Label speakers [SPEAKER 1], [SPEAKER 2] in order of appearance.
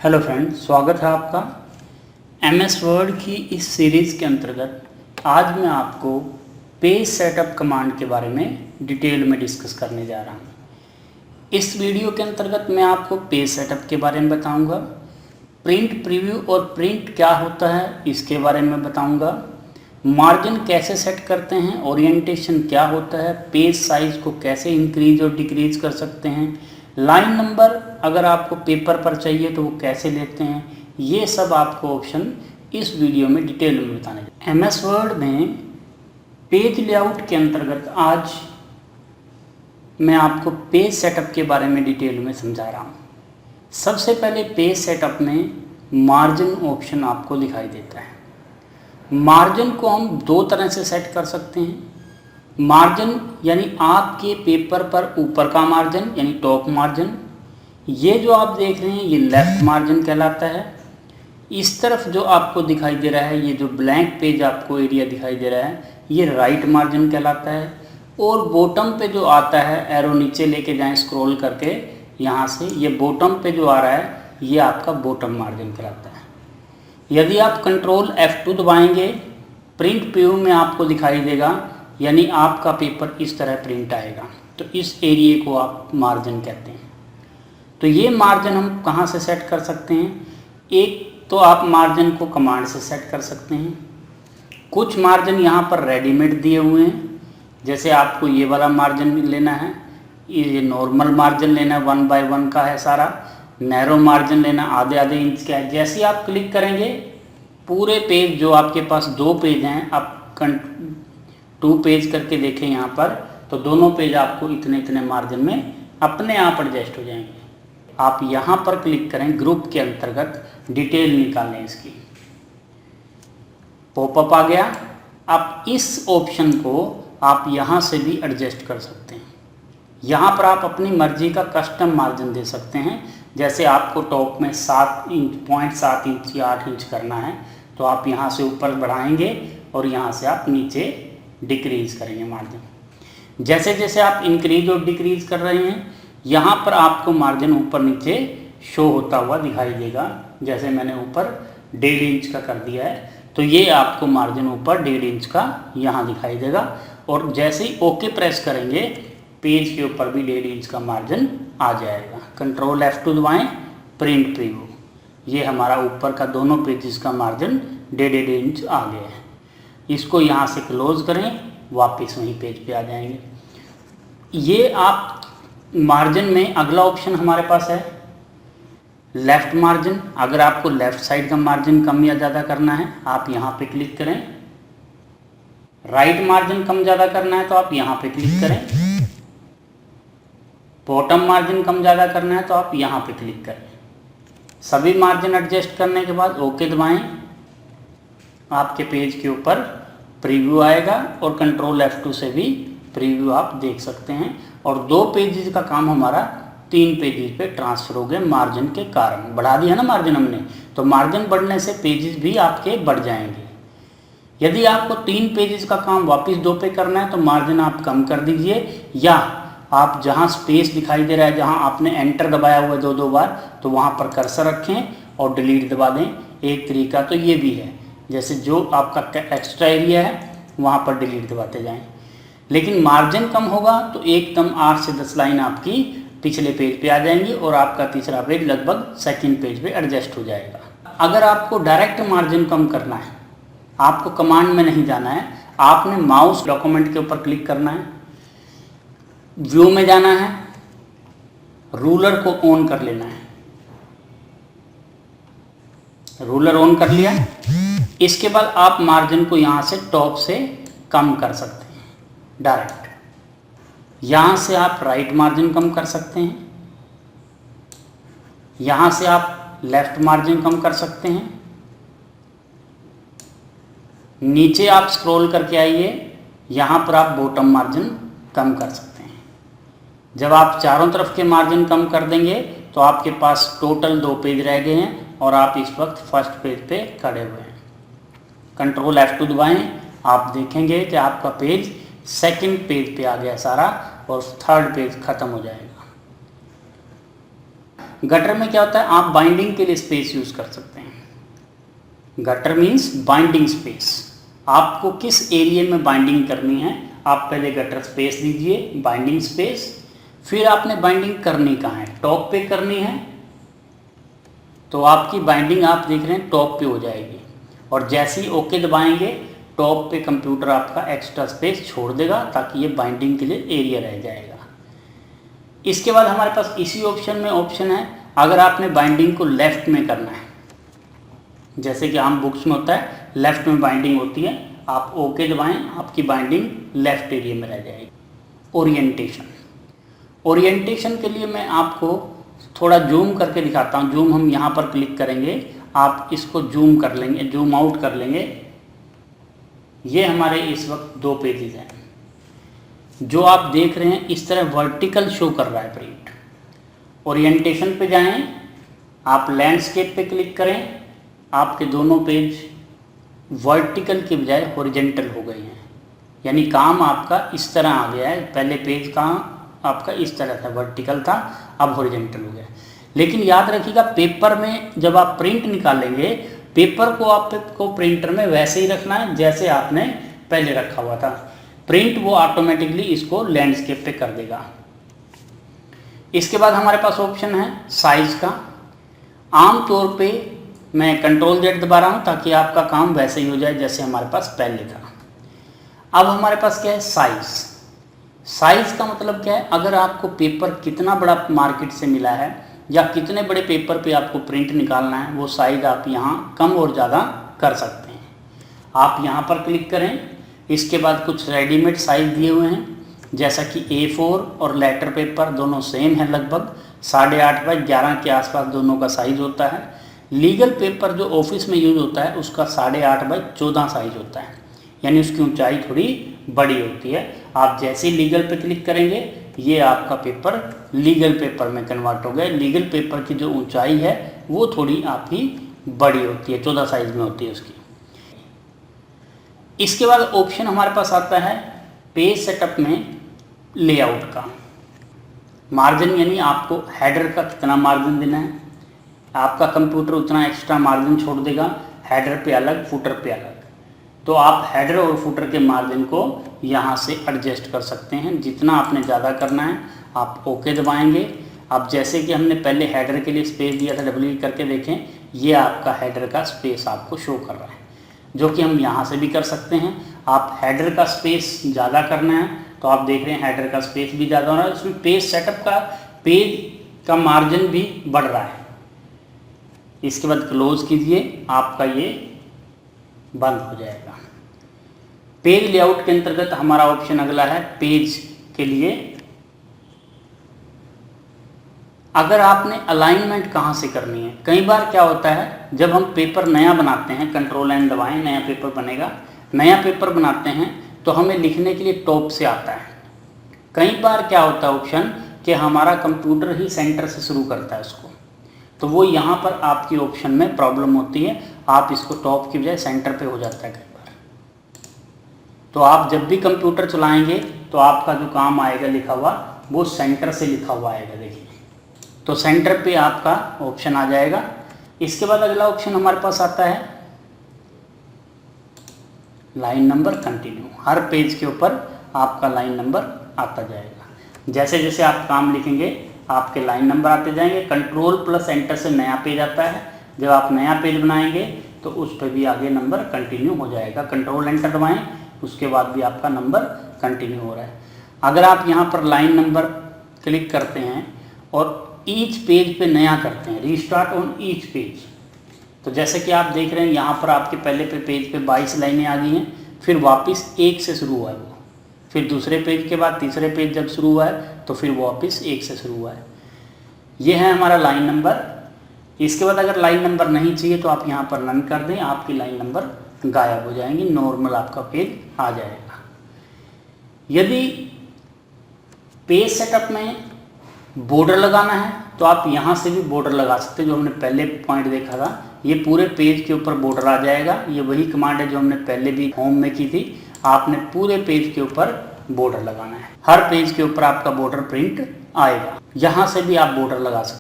[SPEAKER 1] Hello friends, स्वागत है आपका एमएस वर्ड की इस सीरीज़ के अंतर्गत। आज मैं आपको पेज सेटअप कमांड के बारे में डिटेल में डिस्कस करने जा रहा हूँ। इस वीडियो के अंतर्गत मैं आपको पेज सेटअप के बारे में बताऊँगा, प्रिंट प्रीव्यू और प्रिंट क्या होता है इसके बारे में बताऊँगा, मार्जिन कैसे सेट करते हैं, ओरिएंटेशन क्या होता है, पेज साइज़ को कैसे इंक्रीज और डिक्रीज कर सकते हैं, लाइन नंबर अगर आपको पेपर पर चाहिए तो वो कैसे लेते हैं, ये सब आपको ऑप्शन इस वीडियो में डिटेल में बताने हैं। एमएस वर्ड में पेज लेआउट के अंतर्गत आज मैं आपको पेज सेटअप के बारे में डिटेल में समझा रहा हूँ। सबसे पहले पेज सेटअप में मार्जिन ऑप्शन आपको दिखाई देता है। मार्जिन को हम दो तरह से सेट कर सकते हैं। मार्जिन यानी आपके पेपर पर ऊपर का मार्जिन यानी टॉप मार्जिन, ये जो आप देख रहे हैं ये लेफ्ट मार्जिन कहलाता है। इस तरफ जो आपको दिखाई दे रहा है, ये जो ब्लैंक पेज आपको एरिया दिखाई दे रहा है, ये राइट मार्जिन कहलाता है। और बॉटम पे जो आता है, एरो नीचे लेके जाएं स्क्रॉल करके यहाँ से, ये बॉटम पे जो आ रहा है ये आपका बॉटम मार्जिन कहलाता है। यदि आप कंट्रोल F2 दबाएंगे, प्रिंट प्रीव्यू में आपको दिखाई देगा, यानी आपका पेपर इस तरह प्रिंट आएगा, तो इस एरिया को आप मार्जिन कहते हैं। तो ये मार्जिन हम कहाँ से सेट कर सकते हैं? एक तो आप मार्जिन को कमांड से सेट कर सकते हैं। कुछ मार्जिन यहाँ पर रेडीमेड दिए हुए हैं, जैसे आपको ये वाला मार्जिन लेना है, ये नॉर्मल मार्जिन लेना है, 1 बाय 1 का है सारा। नैरो मार्जिन लेना आधे आधे इंच का है। जैसे आप क्लिक करेंगे पूरे पेज, जो आपके पास दो पेज हैं, आप 2 पेज करके देखें यहाँ पर, तो दोनों पेज आपको इतने इतने मार्जिन में अपने आप एडजस्ट हो जाएंगे। आप यहाँ पर क्लिक करें, ग्रुप के अंतर्गत डिटेल निकालें इसकी, पॉपअप आ गया। आप इस ऑप्शन को आप यहाँ से भी एडजस्ट कर सकते हैं। यहाँ पर आप अपनी मर्जी का कस्टम मार्जिन दे सकते हैं। जैसे आपको टॉप में 7 इंच, 0.7 इंच या 8 इंच करना है, तो आप यहाँ से ऊपर बढ़ाएंगे और यहाँ से आप नीचे डिक्रीज़ करेंगे मार्जिन। जैसे जैसे आप इंक्रीज और डिक्रीज़ कर रहे हैं, यहाँ पर आपको मार्जिन ऊपर नीचे शो होता हुआ दिखाई देगा। जैसे मैंने ऊपर 1.5 इंच का कर दिया है, तो ये आपको मार्जिन ऊपर 1.5 इंच का यहाँ दिखाई देगा। और जैसे ही ओके प्रेस करेंगे, पेज के ऊपर भी 1.5 इंच का मार्जिन आ जाएगा। कंट्रोल F2 दबाएँ, प्रिंट प्रीव्यू, ये हमारा ऊपर का दोनों पेजेस का मार्जिन 1.5 इंच आ गया है। इसको यहाँ से क्लोज करें, वापस वहीं पेज पे आ जाएंगे। ये आप मार्जिन में अगला ऑप्शन हमारे पास है लेफ़्ट मार्जिन। अगर आपको लेफ़्ट साइड का मार्जिन कम या ज़्यादा करना है, आप यहाँ पे क्लिक करें। राइट मार्जिन कम ज़्यादा करना है तो आप यहाँ पे क्लिक करें। बॉटम मार्जिन कम ज़्यादा करना है तो आप यहाँ पे क्लिक करें। सभी मार्जिन एडजस्ट करने के बाद ओके दबाएं, आपके पेज के ऊपर प्रीव्यू आएगा और कंट्रोल F2 से भी प्रीव्यू आप देख सकते हैं। और 2 पेजेस का काम हमारा 3 पेजेस पे ट्रांसफ़र हो गए मार्जिन के कारण। बढ़ा दिया ना मार्जिन हमने, तो मार्जिन बढ़ने से पेजेस भी आपके बढ़ जाएंगे। यदि आपको 3 पेजेस का काम वापस 2 पे करना है तो मार्जिन आप कम कर दीजिए, या आप जहाँ स्पेस दिखाई दे रहा है, जहाँ आपने एंटर दबाया हुआ है 2 बार, तो वहाँ पर कर्सर रखें और डिलीट दबा दें। एक तरीका तो ये भी है, जैसे जो आपका एक्स्ट्रा एरिया है वहाँ पर डिलीट दबाते जाएं। लेकिन मार्जिन कम होगा तो एकदम 8 से 10 लाइन आपकी पिछले पेज पे आ जाएंगी और आपका तीसरा पेज लगभग सेकंड पेज पे एडजस्ट हो जाएगा। अगर आपको डायरेक्ट मार्जिन कम करना है, आपको कमांड में नहीं जाना है, आपने माउस डॉक्यूमेंट के ऊपर क्लिक करना है, व्यू में जाना है, रूलर को ऑन कर लेना है। रूलर ऑन कर लिया, इसके बाद आप मार्जिन को यहाँ से टॉप से कम कर सकते हैं डायरेक्ट। यहाँ से आप राइट मार्जिन कम कर सकते हैं, यहाँ से आप लेफ्ट मार्जिन कम कर सकते हैं, नीचे आप स्क्रॉल करके आइए, यहाँ पर आप बॉटम मार्जिन कम कर सकते हैं। जब आप चारों तरफ के मार्जिन कम कर देंगे तो आपके पास टोटल 2 पेज रह गए हैं और आप इस वक्त फर्स्ट पेज पे खड़े हुए हैं। कंट्रोल F2 दबाएं, आप देखेंगे कि आपका पेज सेकंड पेज पे आ गया सारा और थर्ड पेज ख़त्म हो जाएगा। गटर में क्या होता है, आप बाइंडिंग के लिए स्पेस यूज कर सकते हैं। Gutter means binding space. आपको किस एरिया में बाइंडिंग करनी है, आप पहले गटर स्पेस दीजिए, बाइंडिंग स्पेस। फिर आपने बाइंडिंग करनी कहाँ है, टॉप पे करनी है, तो आपकी बाइंडिंग आप देख रहे हैं टॉप पे हो जाएगी। और जैसे ही ओके दबाएंगे, टॉप पे कंप्यूटर आपका एक्स्ट्रा स्पेस छोड़ देगा ताकि ये बाइंडिंग के लिए एरिया रह जाएगा। इसके बाद हमारे पास इसी ऑप्शन में ऑप्शन है, अगर आपने बाइंडिंग को लेफ्ट में करना है, जैसे कि आम बुक्स में होता है लेफ्ट में बाइंडिंग होती है, आप ओके दबाएं, आपकी बाइंडिंग लेफ्ट एरिया में रह जाएगी। ओरिएंटेशन, ओरिएंटेशन के लिए मैं आपको थोड़ा जूम करके दिखाता हूँ। जूम हम यहाँ पर क्लिक करेंगे, आप इसको जूम कर लेंगे, जूम आउट कर लेंगे। ये हमारे इस वक्त 2 पेजेस हैं जो आप देख रहे हैं, इस तरह वर्टिकल शो कर रहा है प्रिंट। ओरिएंटेशन पे जाएं, आप लैंडस्केप पे क्लिक करें, आपके दोनों पेज वर्टिकल के बजाय हॉरिजॉन्टल हो गए हैं, यानी काम आपका इस तरह आ गया है। पहले पेज का आपका इस तरह था, वर्टिकल था, अब हॉरिजॉन्टल हो गया। लेकिन याद रखिएगा, पेपर में जब आप प्रिंट निकालेंगे, पेपर को आपको प्रिंटर में वैसे ही रखना है जैसे आपने पहले रखा हुआ था। प्रिंट वो ऑटोमेटिकली इसको लैंडस्केप पे कर देगा। इसके बाद हमारे पास ऑप्शन है साइज का। आमतौर पे मैं कंट्रोल Z दबा रहा हूँ ताकि आपका काम वैसे ही हो जाए जैसे हमारे पास पहले था। अब हमारे पास क्या है, साइज। साइज का मतलब क्या है, अगर आपको पेपर कितना बड़ा मार्केट से मिला है या कितने बड़े पेपर पे आपको प्रिंट निकालना है, वो साइज आप यहाँ कम और ज़्यादा कर सकते हैं। आप यहाँ पर क्लिक करें। इसके बाद कुछ रेडीमेड साइज दिए हुए हैं, जैसा कि A4 और लेटर पेपर दोनों सेम है, लगभग 8.5 बाई 11 के आसपास दोनों का साइज होता है। लीगल पेपर जो ऑफिस में यूज होता है उसका 8.5 बाई 14 साइज होता है, यानी उसकी ऊंचाई थोड़ी बड़ी होती है। आप जैसे ही लीगल पे क्लिक करेंगे, ये आपका पेपर लीगल पेपर में कन्वर्ट हो गया। लीगल पेपर की जो ऊंचाई है वो थोड़ी आपकी बड़ी होती है, 14 साइज में होती है उसकी। इसके बाद ऑप्शन हमारे पास आता है पेज सेटअप में लेआउट का। मार्जिन यानी आपको हेडर का कितना मार्जिन देना है, आपका कंप्यूटर उतना एक्स्ट्रा मार्जिन छोड़ देगा, हेडर पे अलग, फुटर पे अलग। तो आप हेडर और फुटर के मार्जिन को यहाँ से एडजस्ट कर सकते हैं। जितना आपने ज़्यादा करना है आप ओके दबाएंगे। अब जैसे कि हमने पहले हेडर के लिए स्पेस दिया था, डब्ल्यू करके देखें, ये आपका हेडर का स्पेस आपको शो कर रहा है, जो कि हम यहाँ से भी कर सकते हैं। आप हेडर का स्पेस ज़्यादा करना है तो आप देख रहे हैं हेडर का स्पेस भी ज़्यादा हो रहा है। उसमें पेज सेटअप का पेज का मार्जिन भी बढ़ रहा है। इसके बाद क्लोज कीजिए, आपका ये बंद हो जाएगा। पेज लेआउट के अंतर्गत हमारा ऑप्शन अगला है पेज के लिए। अगर आपने अलाइनमेंट कहाँ से करनी है, कई बार क्या होता है जब हम पेपर नया बनाते हैं, कंट्रोल N दबाएं, नया पेपर बनेगा। नया पेपर बनाते हैं तो हमें लिखने के लिए टॉप से आता है। कई बार क्या होता है ऑप्शन कि हमारा कंप्यूटर ही सेंटर से शुरू करता है उसको, तो वो यहाँ पर आपकी ऑप्शन में प्रॉब्लम होती है। आप इसको टॉप की बजाय सेंटर पे हो जाता है कई बार। तो आप जब भी कंप्यूटर चलाएंगे तो आपका जो काम आएगा लिखा हुआ, वो सेंटर से लिखा हुआ आएगा। देखिए, तो सेंटर पे आपका ऑप्शन आ जाएगा। इसके बाद अगला ऑप्शन हमारे पास आता है लाइन नंबर कंटिन्यू। हर पेज के ऊपर आपका लाइन नंबर आता जाएगा। जैसे जैसे आप काम लिखेंगे आपके लाइन नंबर आते जाएंगे। कंट्रोल प्लस एंटर से नया पेज आता है। जब आप नया पेज बनाएंगे तो उस पर भी आगे नंबर कंटिन्यू हो जाएगा। कंट्रोल एंटर दबाएं, उसके बाद भी आपका नंबर कंटिन्यू हो रहा है। अगर आप यहाँ पर लाइन नंबर क्लिक करते हैं और ईच पेज पे नया करते हैं, रीस्टार्ट ऑन ईच पेज, तो जैसे कि आप देख रहे हैं यहाँ पर आपके पहले पेज पे 22 लाइनें आ गई हैं। फिर वापस 1 से शुरू हुआ है वो, फिर दूसरे पेज के बाद तीसरे पेज जब शुरू हुआ है तो फिर वापस 1 से शुरू हुआ है। ये है हमारा लाइन नंबर। इसके बाद अगर लाइन नंबर नहीं चाहिए तो आप यहाँ पर रन कर दें, आपकी लाइन नंबर गायब हो जाएंगी, नॉर्मल आपका पेज आ जाएगा। यदि पेज सेटअप में बॉर्डर लगाना है तो आप यहाँ से भी बॉर्डर लगा सकते हैं। जो हमने पहले पॉइंट देखा था, ये पूरे पेज के ऊपर बॉर्डर आ जाएगा। ये वही कमांड है जो हमने पहले भी होम में की थी। आपने पूरे पेज के ऊपर बॉर्डर लगाना है, हर पेज के ऊपर आपका बॉर्डर प्रिंट आएगा। यहाँ से भी आप बॉर्डर लगा सकते हैं।